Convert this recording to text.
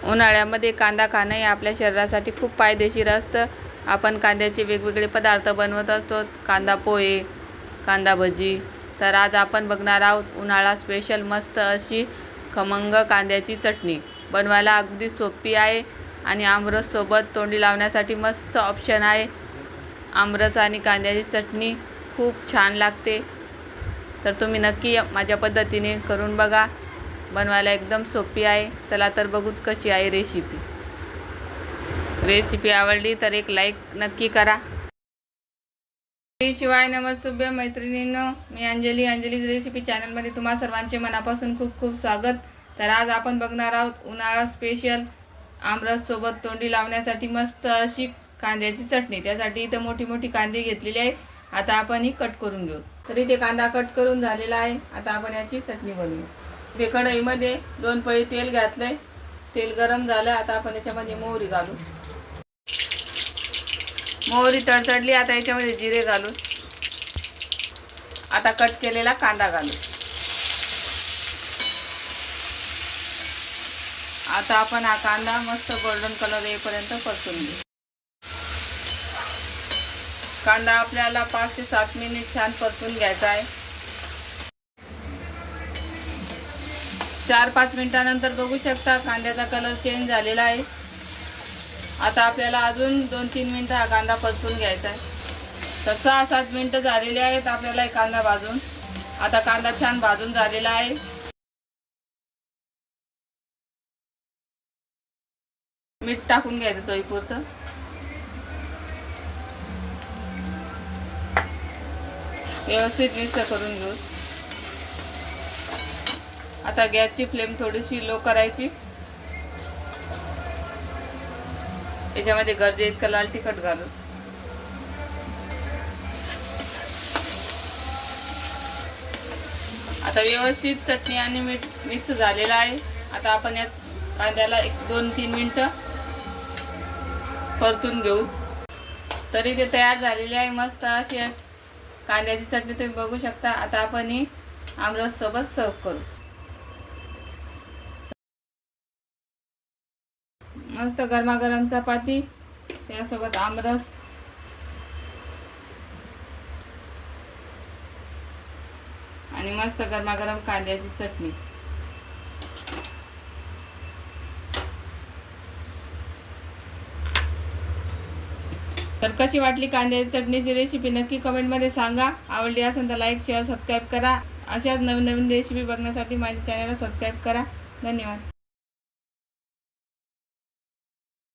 उन्हाळ्यामध्ये कांदा खाणं हे आपल्या शरीरासाठी खूप फायदेशीर असतं। आपण कांद्याचे वेगवेगळे पदार्थ बनवत असतो, कांदा पोहे, कांदा भजी। तर आज आपण बघणार आहोत उन्हाळा स्पेशल मस्त अशी खमंग कांद्याची चटणी। बनवायला अगदी सोपी आहे आणि आमरस सोबत तोंडी लावण्यासाठी मस्त ऑप्शन आहे। आमरस आणि कांद्याची चटणी खूप छान लागते, तर तुम्ही नक्की माझ्या पद्धतीने करून बघा। बनवायला एकदम सोपी आहे। चला तर बघू कशी आहे रेसिपी आवडली तर एक लाईक नक्की करा। शिवाय नमस्तुभ्य मैत्रिणींनो, मी अंजलीज रेसिपी चॅनलमध्ये तुम्हा सर्वांचे मनापासून खूप खूप स्वागत। तर आज आपण बघणार आहोत उन्हाळा स्पेशल आमरस सोबत तोंडी लावण्यासाठी मस्त अशी कांद्याची चटणी। त्यासाठी इथे मोठी मोठी कांदे घेतलेली आहे। आता आपण ही कट करून घेऊ। तर इथे कांदा कट करून झालेला आहे। आता आपण याची चटणी बनवू। इथे कढईमध्ये 2 पळी तेल घातलंय। तेल गरम झालं, आता आपण याच्यामध्ये मोहरी घालू। मोहरी तडतडली, आता याच्यामध्ये जिरे घालू। आता कट केलेला कांदा घालू। आता आपण हा कांदा मस्त गोल्डन कलर येईपर्यंत परतून घेऊ। कांदा आपल्याला 5 ते 7 मिनिट छान परतून घ्यायचा आहे। 4-5 मिनिटानंतर बघू शकता कांद्याचा कलर चेंज झालेला आहे। आता आपल्याला अजून 2-3 मिनिटं हा कांदा परतून घ्यायचा आहे। तर 6-7 मिनिटं झालेली आहेत आपल्याला हा कांदा भाजून। आता कांदा छान भाजून झालेला आहे। मीठ टाकून घ्यायचं चवीपुरतं। व्यवस्थित मिक्स करून घेऊ। आता गॅसची फ्लेम थोडीशी लो करायची। याच्यामध्ये गरजे इतकं लाल तिखट घालू। आता व्यवस्थित चटणी आणि मीठ मिक्स झालेला आहे। आता आपण या कांद्याला 1-2-3 मिनिटं परतून घेऊ। तरी ते तयार झालेले आहे मस्त अशी कांद्याची चटणी, तुम्ही बघू शकता। आता आपण ही आमरस सोबत सर्व करू। मस्त गरमागरम चपाती, त्यासोबत आमरस आणि मस्त गरमागरम कांद्याची चटणी। तर कशी वाटली कांद्याची चटणीची रेसिपी नक्की कमेंटमध्ये सांगा। आवडली असेल तर लाईक शेअर सबस्क्राईब करा। अशाच नवीन नवीन रेसिपी बघण्यासाठी माझ्या चॅनलला सबस्क्राईब करा। धन्यवाद।